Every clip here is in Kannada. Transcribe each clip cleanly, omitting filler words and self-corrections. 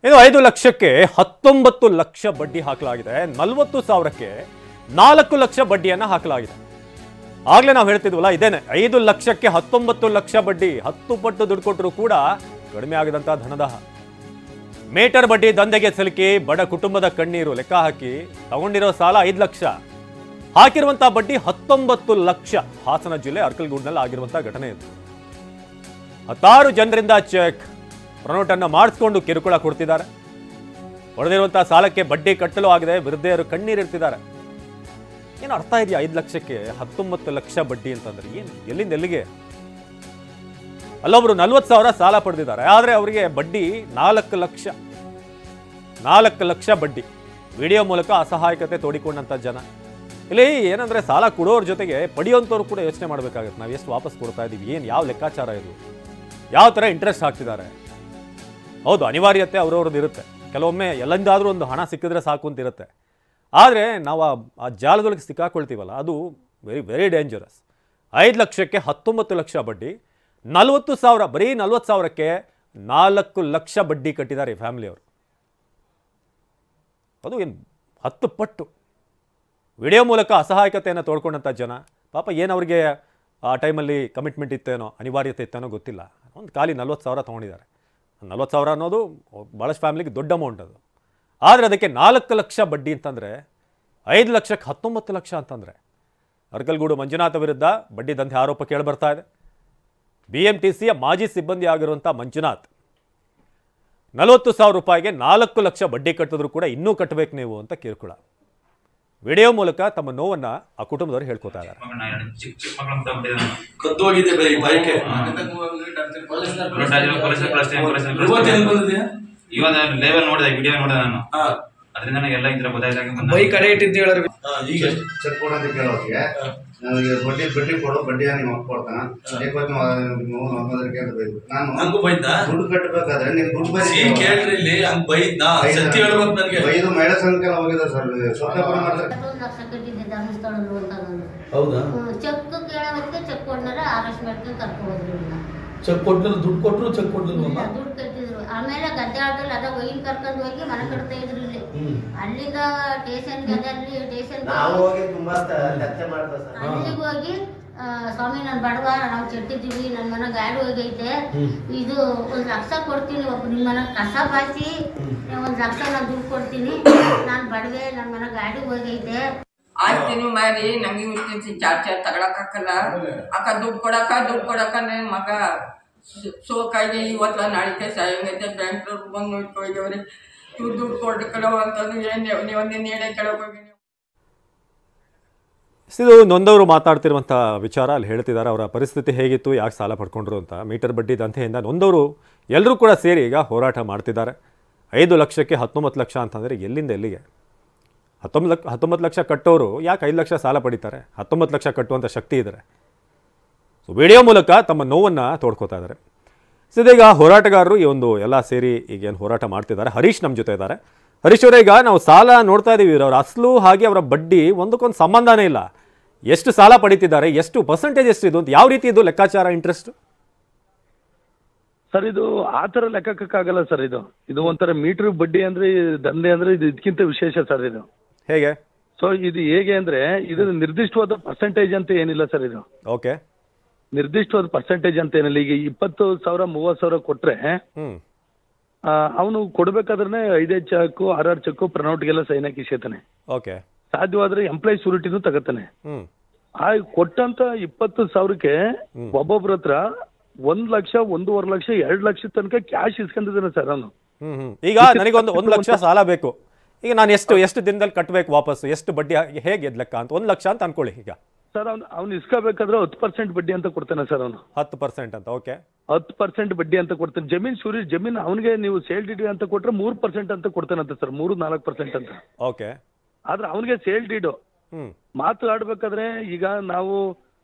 ಇದು 5 ಲಕ್ಷಕ್ಕೆ 19 ಲಕ್ಷ ಬಡ್ಡಿ ಹಾಕಲಾಗಿದೆ. 40,000ಕ್ಕೆ 4 ಲಕ್ಷ ಬಡ್ಡಿಯನ್ನ ಹಾಕಲಾಗಿದೆ. ಆಗ್ಲೇ ನಾವು ಹೇಳ್ತಿದ್ವಲ್ಲ, ಇದೇನೆ 5 ಲಕ್ಷಕ್ಕೆ 19 ಲಕ್ಷ ಬಡ್ಡಿ. 10 ಪಟ್ಟು ದುಡ್ಡು ಕೊಟ್ಟರು ಕೂಡ ಕಡಿಮೆ ಆಗದಂತ ಧನದಾಹ. ಮೀಟರ್ ಬಡ್ಡಿ ದಂಧೆಗೆ ಸಿಲುಕಿ ಬಡ ಕುಟುಂಬದ ಕಣ್ಣೀರು ಲೆಕ್ಕ ಹಾಕಿ ತಗೊಂಡಿರೋ ಸಾಲ 5 ಲಕ್ಷ, ಹಾಕಿರುವಂತಹ ಬಡ್ಡಿ 19 ಲಕ್ಷ. ಹಾಸನ ಜಿಲ್ಲೆ ಅರ್ಕಲ್ಗೂಡ್ನಲ್ಲಿ ಆಗಿರುವಂತಹ ಘಟನೆ ಇದು. 16 ಜನರಿಂದ ಚೆಕ್ ಪ್ರನೋಟನ್ನು ಮಾಡಿಸ್ಕೊಂಡು ಕಿರುಕುಳ ಕೊಡ್ತಿದ್ದಾರೆ. ಹೊಡೆದಿರುವಂತಹ ಸಾಲಕ್ಕೆ ಬಡ್ಡಿ ಕಟ್ಟಲು ಆಗದೆ ವಿರುದ್ಧೆಯರು ಕಣ್ಣೀರಿಡ್ತಿದ್ದಾರೆ. ಏನು ಅರ್ಥ ಇದೆಯಾ? 5 ಲಕ್ಷಕ್ಕೆ 19 ಲಕ್ಷ ಬಡ್ಡಿ ಅಂತಂದ್ರೆ ಏನು? ಎಲ್ಲಿಂದ ಎಲ್ಲಿಗೆ? ಅಲ್ಲೊಬ್ರು 40,000 ಸಾಲ ಪಡೆದಿದ್ದಾರೆ, ಆದರೆ ಅವರಿಗೆ ಬಡ್ಡಿ 4 ಲಕ್ಷ. 4 ಲಕ್ಷ ಬಡ್ಡಿ. ವಿಡಿಯೋ ಮೂಲಕ ಅಸಹಾಯಕತೆ ತೋಡಿಕೊಂಡಂತ ಜನ. ಇಲ್ಲಿ ಏನಂದ್ರೆ, ಸಾಲ ಕೊಡೋರ ಜೊತೆಗೆ ಪಡೆಯುವಂಥವ್ರು ಕೂಡ ಯೋಚನೆ ಮಾಡಬೇಕಾಗುತ್ತೆ. ನಾವು ಎಷ್ಟು ವಾಪಸ್ ಕೊಡ್ತಾ ಇದೀವಿ, ಏನು ಯಾವ ಲೆಕ್ಕಾಚಾರ ಇದು, ಯಾವ ಥರ ಇಂಟ್ರೆಸ್ಟ್ ಹಾಕ್ತಿದ್ದಾರೆ. ಹೌದು, ಅನಿವಾರ್ಯತೆ ಅವ್ರವ್ರದ್ದು ಇರುತ್ತೆ. ಕೆಲವೊಮ್ಮೆ ಎಲ್ಲಿಂದಾದ್ರೂ ಒಂದು ಹಣ ಸಿಕ್ಕಿದ್ರೆ ಸಾಕು ಅಂತ ಇರುತ್ತೆ. ಆದರೆ ನಾವು ಆ ಜಾಲದೊಳಗೆ ಸಿಕ್ಕಾಕೊಳ್ತೀವಲ್ಲ, ಅದು ವೆರಿ ವೆರಿ ಡೇಂಜರಸ್. 5 ಲಕ್ಷಕ್ಕೆ 19 ಲಕ್ಷ ಬಡ್ಡಿ. 40,000, ಬರೀ 40,000ಕ್ಕೆ 4 ಲಕ್ಷ ಬಡ್ಡಿ ಕಟ್ಟಿದ್ದಾರೆ ಈ ಫ್ಯಾಮಿಲಿಯವರು. ಅದು ಏನು 10 ಪಟ್ಟು. ವಿಡಿಯೋ ಮೂಲಕ ಅಸಹಾಯಕತೆಯನ್ನು ತೋಡ್ಕೊಂಡಂಥ ಜನ ಪಾಪ, ಏನು ಅವ್ರಿಗೆ ಆ ಟೈಮಲ್ಲಿ ಕಮಿಟ್ಮೆಂಟ್ ಇತ್ತೇನೋ, ಅನಿವಾರ್ಯತೆ ಇತ್ತೇನೋ ಗೊತ್ತಿಲ್ಲ, ಒಂದು ಖಾಲಿ 40,000 ತೊಗೊಂಡಿದ್ದಾರೆ. 40,000 ಅನ್ನೋದು ಭಾಳಷ್ಟು ಫ್ಯಾಮಿಲಿಗೆ ದೊಡ್ಡ ಅಮೌಂಟ್ ಅದು. ಆದರೆ ಅದಕ್ಕೆ 4 ಲಕ್ಷ ಬಡ್ಡಿ ಅಂತಂದರೆ, 5 ಲಕ್ಷಕ್ಕೆ 19 ಲಕ್ಷ ಅಂತಂದರೆ, ಅರ್ಕಲ್ಗೂಡು ಮಂಜುನಾಥ ವಿರುದ್ಧ ಬಡ್ಡಿ ದಂಧೆ ಆರೋಪ ಕೇಳಿಬರ್ತಾ ಇದೆ. BMTCಯ ಮಾಜಿ ಸಿಬ್ಬಂದಿ ಆಗಿರುವಂಥ ಮಂಜುನಾಥ್ 40,000 ರೂಪಾಯಿಗೆ 4 ಲಕ್ಷ ಬಡ್ಡಿ ಕಟ್ಟಿದ್ರು ಕೂಡ ಇನ್ನೂ ಕಟ್ಟಬೇಕು ನೀವು ಅಂತ ಕಿರುಕುಳ. ವಿಡಿಯೋ ಮೂಲಕ ತಮ್ಮ ನೋವನ್ನ ಆ ಕುಟುಂಬದವರು ಹೇಳ್ಕೊತಾ ಇದ್ದಾರೆ. ಅದರಿಂದ ನನಗೆಲ್ಲ ಇದ್ರ ಗೊತ್ತಾಯ್ತು. ಬೈ ಕಡೆ ಇಟ್ಟಿದ್ದು ಹೇಳೋರು ಈಗ ಚೆಕ್ ಕೊಡೋದು ಕೇಳೋರಿಗೆ ನನಗೆ ಬಡ್ಡಿ ಕೊಡು, ಬಡ್ಡಿ ನಿಮ್ಮ ಕೊಡ್ತಾನ ನಾನು ದುಡ್ಡು ಕಟ್ಟಬೇಕಾದ್ರೆ ನೀವು ದುಡ್ಡು ಬರೀ ಕೇಳ್ರಿ. ಇಲ್ಲಿ ಹಂಗ್ ಬೈದ್ನಾ ಸತ್ಯ ಹೇಳ್ಬೇಕು. ನನಗೆ ಬೈದು ಮಹಿಳಾ ಸಂಘಕ್ಕೆಲ್ಲ ಹೋಗಿದ್ದಾರೆ ಸರ್. ಹೌದಾ? ಚೆಕ್ ಕೇಳೋದಕ್ಕೆ ಚೆಕ್ ಕೊಡ್ನಾರ ಅರೆಸ್ಟ್ ಮಾಡ್ಕೊಂಡು ಕರ್ಕೊಂಡು ಚೆಕ್ ಕೊಟ್ಟರು, ದುಡ್ಡು ಕೊಟ್ಟರು, ಚೆಕ್ ಕೊಟ್ಟರು, ದುಡ್ಡು ಕಟ್ಟಿದ್ರು. ಆಮೇಲೆ ಗದ್ದಾಳದಲ್ಲಿ ಅದ ಒಯ್ನ್ ಕರ್ಕೊಂಡು ಹೋಗಿ ಮನೆ ಕಟ್ತಾ ಇದ್ರು. ಇಲ್ಲಿ ಅಲ್ಲಿಂದ ಸ್ಟೇಷನ್ಗೆ, ಅಲ್ಲಿ ಸ್ಟೇಷನ್ ಅಲ್ಲಿಗೆ ಹೋಗಿ, ಸ್ವಾಮಿ ನಾನು ಬಡವ, ನಾವು ಚೆಟ್ಟಿದ್ದೀವಿ, ನನ್ನ ಮನೆ ಗಾಡಿ ಹೋಗೈತೆ, ಇದು 1 ಲಕ್ಷ ಕೊಡ್ತೀನಿ, ಒಬ್ಬ ನಿಮ್ಮ ಮನೆ ಕಸ ಬಾಚಿ 1 ಲಕ್ಷ ನಾನು ದುಡ್ಡು ಕೊಡ್ತೀನಿ, ನಾನು ಬಡವೆ, ನನ್ನ ಮನೆ ಗಾಡಿ ಹೋಗೈತೆ. ಆಸ್ತಿನೂ ಮಾರಿ ನಮಗೆ ಉಳಿಸಿ ಚಾರ್ಜರ್ ತಗೊಳಕಾಗಲ್ಲ. ಅಕ್ಕ ದುಡ್ಡು ಕೊಡಕ ನನ್ನ ಮಗ ಸೋಕಾಗಿ ಇವತ್ತ ನಾಳಿಕೆ ಸಾಯಂಗೈತೆ. ಬ್ಯಾಂಕ್ನವ್ರು ಬಂದು ನೋಡ್ಕೊಯ್ದವ್ರಿ, ದುಡ್ಡು ಕೊಡ್ಕೊಳ್ಳೋ ಅಂತಂದು ನೀವೊಂದಿನ ಹೇಳೇ ಕೇಳಕ್ ಹೋಗಿ. ಇದು ನೊಂದವರು ಮಾತಾಡ್ತಿರುವಂಥ ವಿಚಾರ. ಅಲ್ಲಿ ಹೇಳ್ತಿದ್ದಾರೆ ಅವರ ಪರಿಸ್ಥಿತಿ ಹೇಗಿತ್ತು, ಯಾಕೆ ಸಾಲ ಪಡ್ಕೊಂಡ್ರು ಅಂತ. ಮೀಟರ್ ಬಡ್ಡಿ ದಂಧೆಯಿಂದ ನೊಂದವರು ಎಲ್ಲರೂ ಕೂಡ ಸೇರಿ ಈಗ ಹೋರಾಟ ಮಾಡ್ತಿದ್ದಾರೆ. 5 ಲಕ್ಷಕ್ಕೆ 19 ಲಕ್ಷ ಅಂತಂದರೆ ಎಲ್ಲಿಂದ ಎಲ್ಲಿಗೆ? 19 ಲಕ್ಷ ಕಟ್ಟೋರು ಯಾಕೆ 5 ಲಕ್ಷ ಸಾಲ ಪಡಿತಾರೆ? 19 ಲಕ್ಷ ಕಟ್ಟುವಂಥ ಶಕ್ತಿ ಇದ್ದಾರೆ. ಸೊ ವಿಡಿಯೋ ಮೂಲಕ ತಮ್ಮ ನೋವನ್ನು ತೋಡ್ಕೋತಾ ಇದ್ದಾರೆ. ಸೊ ಇದೀಗ ಹೋರಾಟಗಾರರು ಈ ಒಂದು ಎಲ್ಲ ಸೇರಿ ಈಗೇನು ಹೋರಾಟ ಮಾಡ್ತಿದ್ದಾರೆ. ಹರೀಶ್ ನಮ್ಮ ಜೊತೆ ಇದ್ದಾರೆ. ಹರೀಶ್ ಅವರೇ, ಈಗ ನಾವು ಸಾಲ ನೋಡ್ತಾ ಇದ್ದೀವಿ, ಅವ್ರ ಅಸಲು ಹಾಗೆ ಅವರ ಬಡ್ಡಿ ಒಂದಕ್ಕೊಂದು ಸಂಬಂಧನೇ ಇಲ್ಲ. ಎಷ್ಟು ಸಾಲ ಪಡಿತಿದ್ದಾರೆ, ಎಷ್ಟು ಪರ್ಸೆಂಟೇಜ್ ಎಷ್ಟು ಇದು ಅಂತ, ಯಾವ ರೀತಿ ಇದು ಲೆಕ್ಕಾಚಾರ, ಇಂಟ್ರೆಸ್ಟ್? ಸರ್, ಇದು ಆ ಥರ ಲೆಕ್ಕಕ್ಕಾಗಲ್ಲ ಸರ್. ಇದು ಒಂಥರ ಮೀಟರ್ ಬಡ್ಡಿ ಅಂದ್ರೆ, ದಂಧೆ ಅಂದ್ರೆ ಇದು ಇದಕ್ಕಿಂತ ವಿಶೇಷ ಸರ್. ಇದು ಹೇಗೆ? ಸೊ ಇದು ಹೇಗೆ ಅಂದ್ರೆ, ಇದು ನಿರ್ದಿಷ್ಟವಾದ ಪರ್ಸೆಂಟೇಜ್ ಅಂತ ಏನಿಲ್ಲ ಸರ್. ಇದು ಓಕೆ, ನಿರ್ದಿಷ್ಟವಾದ ಪರ್ಸೆಂಟೇಜ್ ಅಂತ ಏನಿಲ್ಲ. ಈಗ 20,000 30,000 ಕೊಟ್ರೆ ಅವನು ಕೊಡ್ಬೇಕಾದ್ರೆ 5 ಚೆಕ್ 6 ಚೆಕ್ ಪ್ರನೋಟ್ಗೆಲ್ಲ ಸೈನ್ ಹಾಕಿ ಸೇತಾನೆ. ಓಕೆ, ಸಾಧ್ಯವಾದ್ರೆ ಎಂಪ್ಲಾಯ್ ಸೂರಿಟಿನೂ ತಗತಾನೆ. ಆ ಕೊಟ್ಟಂತ 20,000ಕ್ಕೆ ಒಬ್ಬೊಬ್ರ ಹತ್ರ 1 ಲಕ್ಷ 1.5 ಲಕ್ಷ 2 ಲಕ್ಷ ತನಕ ಕ್ಯಾಶ್ ಇಸ್ಕೊಂಡಿದ್ದಾನೆ ಸರ್ ಅವನು. ಈಗ ನನಗೆ 1 ಲಕ್ಷ ಸಾಲ ಬೇಕು, ಈಗ ನಾನು ಎಷ್ಟು ದಿನದಲ್ಲಿ ಕಟ್ಟಬೇಕು ವಾಪಸ್, ಎಷ್ಟು ಬಡ್ಡಿ ಹೇಗೆ ಲೆಕ್ಕ ಅಂತ? 1 ಲಕ್ಷ ಅಂತ ಅನ್ಕೊಳ್ಳಿ. ಈಗ ಸರ್ ಅವ್ನು ಇಸ್ಕೋಬೇಕಾದ್ರೆ 10% ಬಡ್ಡಿ ಅಂತ ಕೊಡ್ತಾನೆ ಸರ್. ಅವನು 10% ಅಂತ. ಓಕೆ, 10% ಬಡ್ಡಿ ಅಂತ ಕೊಡ್ತಾನೆ. ಜಮೀನ್ ಅವನಿಗೆ ನೀವು ಸೇಲ್ ಡೀಡ್ ಅಂತ ಕೊಟ್ರೆ 3% ಅಂತ ಕೊಡ್ತಾನಂತೆ ಸರ್. 3-4% ಅಂತ. ಓಕೆ, ಆದ್ರೆ ಅವನಿಗೆ ಸೇಲ್ ಡೀಡು ಮಾತಾಡ್ಬೇಕಾದ್ರೆ, ಈಗ ನಾವು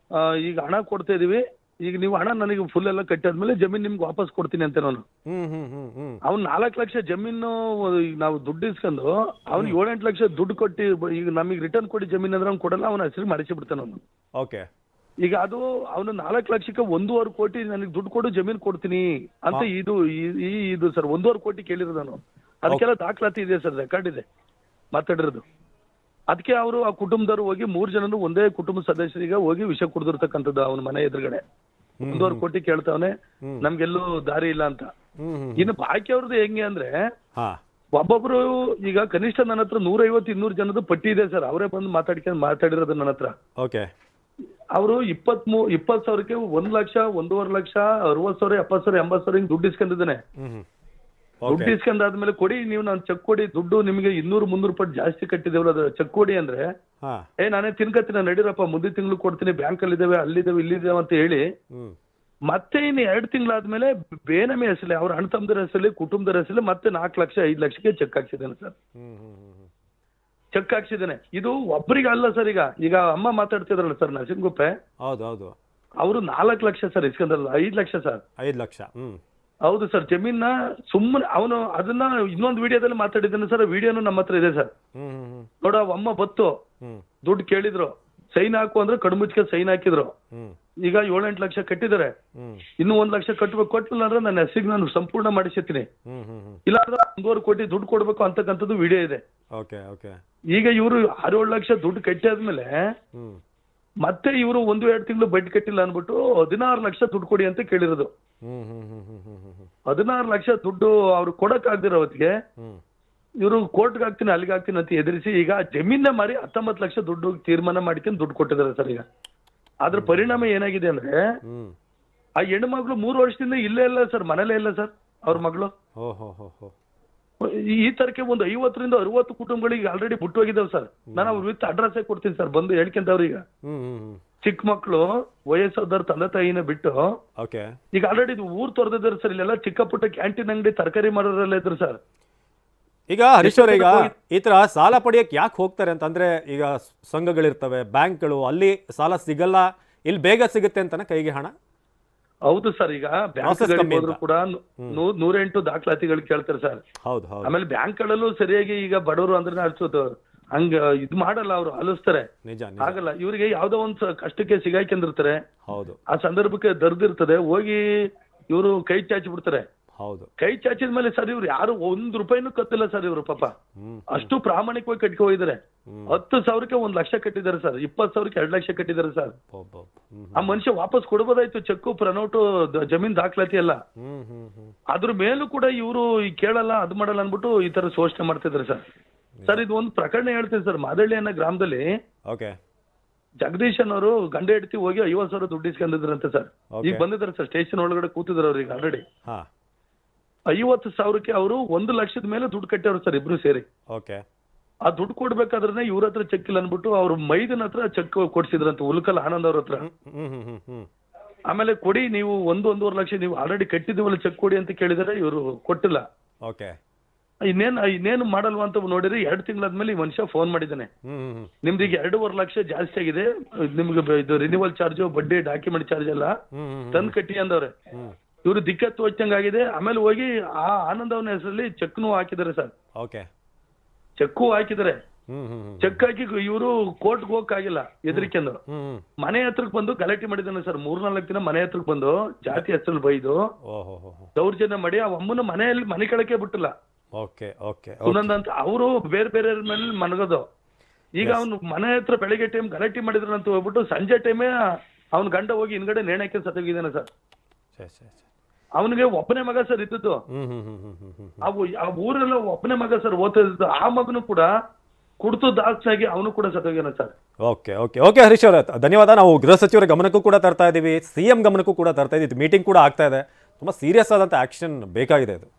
ಈಗ ಹಣ ಕೊಡ್ತಾ ಇದೀವಿ, ಈಗ ನೀವು ಹಣ ನನಗೆ ಫುಲ್ ಎಲ್ಲ ಕಟ್ಟಾದ್ಮೇಲೆ ಜಮೀನ್ ನಿಮ್ಗೆ ವಾಪಸ್ ಕೊಡ್ತೀನಿ ಅಂತ ನಾನು. ಅವ್ನು 4 ಲಕ್ಷ ಜಮೀನು ನಾವು ದುಡ್ಡು ಇಸ್ಕೊಂಡು ಅವ್ನು 7-8 ಲಕ್ಷ ದುಡ್ಡು ಕೊಟ್ಟು ಈಗ ನಮಗೆ ರಿಟರ್ನ್ ಕೊಡಿ ಜಮೀನ್ ಅಂದ್ರೆ ಅವ್ನು ಕೊಡಲ್ಲ, ಅವನ ಹೆಸರು ಮಾಡಿಸಿ ಬಿಡ್ತಾನೆ ಅವನು. ಓಕೆ, ಈಗ ಅದು ಅವನು 4 ಲಕ್ಷಕ್ಕೆ 1.5 ಕೋಟಿ ನನಗೆ ದುಡ್ಡು ಕೊಡು ಜಮೀನು ಕೊಡ್ತೀನಿ ಅಂತ ಇದು ಸರ್ 1.5 ಕೋಟಿ ಕೇಳಿರೋದು ನಾನು. ಅದಕ್ಕೆಲ್ಲ ದಾಖಲಾತಿ ಇದೆ ಸರ್, ರೆಕಾರ್ಡ್ ಇದೆ ಮಾತಾಡಿರೋದು. ಅದಕ್ಕೆ ಅವರು ಆ ಕುಟುಂಬದವರು ಹೋಗಿ 3 ಜನನು ಒಂದೇ ಕುಟುಂಬ ಸದಸ್ಯರಿಗೆ ಹೋಗಿ ವಿಷ ಕುಡಿದಿರ್ತಕ್ಕಂಥದ್ದು ಅವನ ಮನೆ ಎದುರುಗಡೆ. 1.5 ಕೋಟಿ ಕೇಳ್ತಾವನೆ, ನಮ್ಗೆಲ್ಲೂ ದಾರಿ ಇಲ್ಲ ಅಂತ. ಇನ್ನು ಬಾಕಿ ಅವ್ರದ್ದು ಹೆಂಗೆ ಅಂದ್ರೆ ಒಬ್ಬೊಬ್ರು ಈಗ ಕನಿಷ್ಠ ನನ್ನ ಹತ್ರ 150-200 ಜನದ ಪಟ್ಟಿ ಇದೆ ಸರ್. ಅವರೇ ಬಂದು ಮಾತಾಡಿರೋದು ನನ್ನ ಹತ್ರ. ಅವರು 20 ಸಾವಿರಕ್ಕೆ 1 ಲಕ್ಷ, 1.5 ಲಕ್ಷ, 60,000, 70,000, 80,000 ಹಿಂಗ್ ದುಡ್ಡು ಇಸ್ಕೊಂಡಿದ್ದಾನೆ. ದುಡ್ಡು ಇಸ್ಕೊಂಡಾದ್ಮೇಲೆ ಕೊಡಿ ನೀವು, ನಾನು ಚೆಕ್ ಕೊಡಿ, ದುಡ್ಡು ನಿಮಗೆ 200-300 ರೂಪಾಯಿ ಜಾಸ್ತಿ ಕಟ್ಟಿದೇವಲ್ಲ, ಅದು ಚೆಕ್ ಕೊಡಿ ಅಂದ್ರೆ ನಾನೇ ತಿನ್ಕತ್ತೀನಿ, ನಡೀರಪ್ಪ ಮುಂದಿನ ತಿಂಗಳು ಕೊಡ್ತೀನಿ, ಬ್ಯಾಂಕ್ ಅಲ್ಲಿ ಇದಾವೆ, ಅಲ್ಲಿದ್ದಾವೆ, ಇಲ್ಲಿದ್ದಾವೆ ಅಂತ ಹೇಳಿ ಮತ್ತೆ ಇನ್ನು 2 ತಿಂಗಳಾದ್ಮೇಲೆ ಬೇನಮಿ ಹೆಸರಲ್ಲಿ, ಅವ್ರ ಅಣ್ಣ ತಮ್ಮದರ ಹೆಸರಲ್ಲಿ, ಕುಟುಂಬದ ಹೆಸರಲ್ಲಿ ಮತ್ತೆ 4 ಲಕ್ಷ 5 ಲಕ್ಷಕ್ಕೆ ಚೆಕ್ ಹಾಕ್ಸಿದ್ದೇನೆ ಸರ್. ಚೆಕ್ ಹಾಕ್ಸಿದ್ದೇನೆ. ಇದು ಒಬ್ಬರಿಗೆ ಅಲ್ಲ ಸರ್. ಈಗ ಅಮ್ಮ ಮಾತಾಡ್ತಿದ್ರಲ್ಲ ಸರ್ ನರಸಿಂಹಗುಪ್ಪೆ, ಹೌದು, ಅವರು 4 ಲಕ್ಷ ಸರ್ ಇಸ್ಕೊಂಡ್ರಲ್ಲ, 5 ಲಕ್ಷ ಸರ್. 5 ಲಕ್ಷ ಹೌದು ಸರ್. ಜಮೀನ ಸುಮ್ಮನೆ ಅವನು ಅದನ್ನ ಇನ್ನೊಂದು ವಿಡಿಯೋದಲ್ಲಿ ಮಾತಾಡಿದ್ದಾನೆ ಸರ್. ವಿಡಿಯೋನು ನಮ್ಮ ಹತ್ರ ಇದೆ ಸರ್. ನೋಡ, ಅಮ್ಮ ಬತ್ತು ದುಡ್ಡು ಕೇಳಿದ್ರು, ಸೈನ್ ಹಾಕು ಅಂದ್ರೆ ಕಣ್ಮುಚ್ಕೆ ಸೈನ್ ಹಾಕಿದ್ರು. ಈಗ 7-8 ಲಕ್ಷ ಕಟ್ಟಿದ್ದಾರೆ. ಇನ್ನು 1 ಲಕ್ಷ ಕೊಟ್ಟಿಲ್ಲ ಅಂದ್ರೆ ನನ್ನ ಹೆಸರಿಗೆ ನಾನು ಸಂಪೂರ್ಣ ಮಾಡಿಸಿರ್ತೀನಿ, ಇಲ್ಲ ಅಂದ್ರೆ 1.5 ಕೋಟಿ ದುಡ್ಡು ಕೊಡ್ಬೇಕು ಅಂತಕ್ಕಂಥದ್ದು ವಿಡಿಯೋ ಇದೆ. ಈಗ ಇವರು 6-7 ಲಕ್ಷ ದುಡ್ಡು ಕಟ್ಟಾದ್ಮೇಲೆ ಮತ್ತೆ ಇವರು 1-2 ತಿಂಗಳು ಬಡ್ಡಿ ಕಟ್ಟಿಲ್ಲ ಅನ್ಬಿಟ್ಟು 16 ಲಕ್ಷ ದುಡ್ಡು ಕೊಡಿ ಅಂತ ಕೇಳಿರೋದು. 16 ಲಕ್ಷ ದುಡ್ಡು ಅವ್ರು ಕೊಡಕ್ ಆಗ್ದಿರೋ ಹೊತ್ತಿಗೆ ಇವರು ಕೋರ್ಟ್ಗೆ ಹಾಕ್ತೀನಿ, ಅಲ್ಲಿಗೆ ಹಾಕ್ತೀನಿ ಅಂತ ಎದುರಿಸಿ ಈಗ ಜಮೀನ ಮಾರಿ 19 ಲಕ್ಷ ದುಡ್ಡು ತೀರ್ಮಾನ ಮಾಡ್ಕೊಂಡು ದುಡ್ಡು ಕೊಟ್ಟಿದ್ದಾರೆ ಸರ್. ಈಗ ಅದ್ರ ಪರಿಣಾಮ ಏನಾಗಿದೆ ಅಂದ್ರೆ ಆ ಹೆಣ್ಣು ಮಗಳು 3 ವರ್ಷದಿಂದ ಇಲ್ಲೇ ಇಲ್ಲ ಸರ್, ಮನೇಲೇ ಇಲ್ಲ ಸರ್ ಅವ್ರ ಮಗಳು. ಈ ತರಕ್ಕೆ ಒಂದು 50-60 ಕುಟುಂಬಗಳಿಗೆ ಆಲ್ರೆಡಿ ಬಿಟ್ಟು ಹೋಗಿದ್ದಾವೆ ಸರ್. ನಾನು ಅವ್ರ ವಿತ್ ಅಡ್ರೆಸ್ ಕೊಡ್ತೀನಿ ಸರ್, ಬಂದು ಹೇಳ್ಕೊಂತವ್ರು. ಈಗ ಚಿಕ್ಕ ಮಕ್ಕಳು ವಯಸ್ಸಾದವ್ರ ತಂದೆ ತಾಯಿನ ಬಿಟ್ಟು ಈಗ ಆಲ್ರೆಡಿ ಊರ್ ತೊರೆದಿದ್ದಾರೆ ಸರ್. ಇಲ್ಲೆಲ್ಲ ಚಿಕ್ಕ ಪುಟ್ಟ ಕ್ಯಾಂಟೀನ್ ಅಂಗಡಿ ತರಕಾರಿ ಮಾರೋರೆಲ್ಲ ಇದ್ರು ಸರ್. ಈಗ ಹರೀಶ್ ಅವ್ರ, ಈಗ ಈ ತರ ಸಾಲ ಪಡೆಯಕ್ಕೆ ಯಾಕೆ ಹೋಗ್ತಾರೆ ಅಂತಂದ್ರೆ, ಈಗ ಸಂಘಗಳಿರ್ತವೆ, ಬ್ಯಾಂಕ್ಗಳು, ಅಲ್ಲಿ ಸಾಲ ಸಿಗಲ್ಲ, ಇಲ್ಲಿ ಬೇಗ ಸಿಗುತ್ತೆ ಅಂತಾನೆ ಕೈಗೆ ಹಣ. ಹೌದು ಸರ್. ಈಗ ಬ್ಯಾಂಕ್ ಹೋದ್ರು ಕೂಡ 108 ದಾಖಲಾತಿಗಳು ಕೇಳ್ತಾರೆ ಸರ್. ಆಮೇಲೆ ಬ್ಯಾಂಕ್ಗಳಲ್ಲೂ ಸರಿಯಾಗಿ ಈಗ ಬಡವರು ಅಂದ್ರೆ ಅನ್ಸೋದು ಹಂಗ ಇದ್ ಮಾಡಲ್ಲ, ಅವ್ರು ಅಲಿಸ್ತಾರೆ, ಆಗಲ್ಲ. ಇವ್ರಿಗೆ ಯಾವ್ದೋ ಒಂದ್ ಕಷ್ಟಕ್ಕೆ ಸಿಗಾಕೊಂಡಿರ್ತಾರೆ, ಆ ಸಂದರ್ಭಕ್ಕೆ ದರ್ದಿರ್ತದೆ, ಹೋಗಿ ಇವರು ಕೈ ಚಾಚಿ ಬಿಡ್ತಾರೆ. ಕೈ ಚಾಚಿದ ಮೇಲೆ ಸರ್ ಇವ್ರು ಯಾರು 1 ರೂಪಾಯಿನೂ ಕತ್ತಿಲ್ಲ ಸರ್. ಇವ್ರು ಪಾಪ ಅಷ್ಟು ಪ್ರಾಮಾಣಿಕವಾಗಿ ಕಟ್ಕೊ ಹೋಗಿದ್ದಾರೆ. 10 ಸಾವಿರಕ್ಕೆ 1 ಲಕ್ಷ ಕಟ್ಟಿದ್ದಾರೆ ಸರ್, 20 ಸಾವಿರಕ್ಕೆ 2 ಲಕ್ಷ ಕಟ್ಟಿದ್ದಾರೆ ಸರ್. ಆ ಮನುಷ್ಯ ವಾಪಸ್ ಕೊಡ್ಬೋದಾಯ್ತು, ಚೆಕ್ಕು, ಪ್ರನೋಟು, ಜಮೀನ್ ದಾಖಲಾತಿ ಎಲ್ಲ. ಅದ್ರ ಮೇಲೂ ಕೂಡ ಇವರು ಕೇಳಲ್ಲ, ಅದ್ ಮಾಡಲ್ಲ ಅನ್ಬಿಟ್ಟು ಈ ತರ ಶೋಷಣೆ ಮಾಡ್ತಿದ್ದಾರೆ ಸರ್. ಸರ್ ಇದು ಒಂದು ಪ್ರಕರಣ ಹೇಳ್ತೀನಿ ಸರ್. ಮಾದಳ್ಳಿ ಅನ್ನೋ ಗ್ರಾಮದಲ್ಲಿ ಜಗದೀಶ್ ಅನ್ನೋರು ಗಂಡ ಹೆಂಡತಿ ಹೋಗಿ 50,000 ದುಡ್ಡು ಇಸ್ಕೊಂಡಿದ್ರಂತೆ ಸರ್. ಈಗ ಬಂದಿದ್ದಾರೆ ಸರ್, ಸ್ಟೇಷನ್ ಒಳಗಡೆ ಕೂತಿದ್ರು ಅವ್ರು ಈಗ ಆಲ್ರೆಡಿ. 50,000ಕ್ಕೆ ಅವರು 1 ಲಕ್ಷದ ಮೇಲೆ ದುಡ್ಡು ಕಟ್ಟವ್ರು ಸರ್, ಇಬ್ರು ಸೇರಿ. ಆ ದುಡ್ಡು ಕೊಡ್ಬೇಕಾದ್ರೆ ಇವ್ರ ಹತ್ರ ಚೆಕ್ ಇಲ್ಲ ಅನ್ಬಿಟ್ಟು ಅವ್ರ ಮೈದನ ಹತ್ರ ಚೆಕ್ ಕೊಡ್ಸಿದ್ರಂತ, ಉಲ್ಕಲ್ ಆನಂದ್ ಅವ್ರ ಹತ್ರ. ಆಮೇಲೆ ಕೊಡಿ ನೀವು 1-1.5 ಲಕ್ಷ ನೀವು ಆಲ್ರೆಡಿ ಕಟ್ಟಿದೀವಲ್ಲ, ಚೆಕ್ ಕೊಡಿ ಅಂತ ಕೇಳಿದರೆ ಇವರು ಕೊಟ್ಟಿಲ್ಲ. ಇನ್ನೇನು ಮಾಡಲ್ವಾ ಅಂತ ನೋಡಿದ್ರೆ 2 ತಿಂಗಳಾದ್ಮೇಲೆ ಈ ಮನುಷ್ಯ ಫೋನ್ ಮಾಡಿದ್ದಾನೆ, ನಿಮ್ದು ಈಗ 2.5 ಲಕ್ಷ ಜಾಸ್ತಿ ಆಗಿದೆ, ನಿಮ್ಗೆ ಇದು ರಿನ್ಯೂವಲ್ ಚಾರ್ಜ್, ಬಡ್ಡಿ, ಡಾಕ್ಯುಮೆಂಟ್ ಚಾರ್ಜ್ ಎಲ್ಲ ತಂದ್ ಕಟ್ಟಿ ಅಂದವ್ರೆ. ಇವರು ದಿಕ್ಕತ್ತು ಹೋಗ್ತಂಗಾಗಿದೆ. ಆಮೇಲೆ ಹೋಗಿ ಆ ಆನಂದ್ ಅವನ ಹೆಸರಲ್ಲಿ ಚೆಕ್ನು ಹಾಕಿದ್ದಾರೆ ಸರ್. ಚೆಕ್ಕು ಹಾಕಿದ್ದಾರೆ. ಚೆಕ್ ಹಾಕಿ ಇವರು ಕೋರ್ಟ್ಗೆ ಹೋಗಕ್ಕಾಗಿಲ್ಲ, ಹೆದರಿಕೆಂದು ಮನೆ ಹತ್ರಕ್ ಬಂದು ಗಲಾಟೆ ಮಾಡಿದ್ದಾನೆ ಸರ್. 3-4 ದಿನ ಮನೆ ಹತ್ರಕ್ ಬಂದು ಜಾತಿ ಹೆಸರಲ್ಲಿ ಬೈದು ದೌರ್ಜನ್ಯ ಮಾಡಿ ಆ ಅಮ್ಮನ ಮನೆ ಕೆಳಕ್ಕೆ ಬಿಟ್ಟಿಲ್ಲ. ಅಂತ ಅವರು ಬೇರೆ ಮೇಲೆ ಮನಗೋದು. ಈಗ ಅವ್ನು ಮನೆ ಹತ್ರ ಬೆಳಿಗ್ಗೆ ಟೈಮ್ ಗಲಾಟೆ ಮಾಡಿದ್ರು ಅಂತ ಹೋಗ್ಬಿಟ್ಟು ಸಂಜೆ ಟೈಮೇ ಅವ್ನ ಗಂಡ ಹೋಗಿ ಹಿಂದ್ಗಡೆ ನೇಣಕ್ಕೆ ಸತ್ತೋಗಿದ್ದಾನೆ ಸರ್. ಅವನಿಗೆ ಒಬ್ಬನೇ ಮಗ ಸರ್ ಇದ್ದದ್ದು. ಆ ಊರೆಲ್ಲ ಒಬ್ಬನೇ ಮಗ ಸರ್ ಓದ್ತಿದ್ದು. ಆ ಮಗನು ಕೂಡ ಕುಡ್ತು ದಾಸ್ತಾಗಿ ಅವನು ಕೂಡ ಸತ್ತೋಗ್ಯಾನ ಸರ್. ಓಕೆ ಹರೀಶ್ ಅವರ ಧನ್ಯವಾದ. ನಾವು ಗೃಹ ಸಚಿವರ ಗಮನಕ್ಕೂ ಕೂಡ ತರ್ತಾ ಇದೀವಿ, ಸಿಎಂ ಗಮನಕ್ಕೂ ಕೂಡ ತರ್ತಾ ಇದೀವಿ. ಮೀಟಿಂಗ್ ಕೂಡ ಆಗ್ತಾ ಇದೆ. ತುಂಬಾ ಸೀರಿಯಸ್ ಆದಂತ ಆಕ್ಷನ್ ಬೇಕಾಗಿದೆ ಇದು.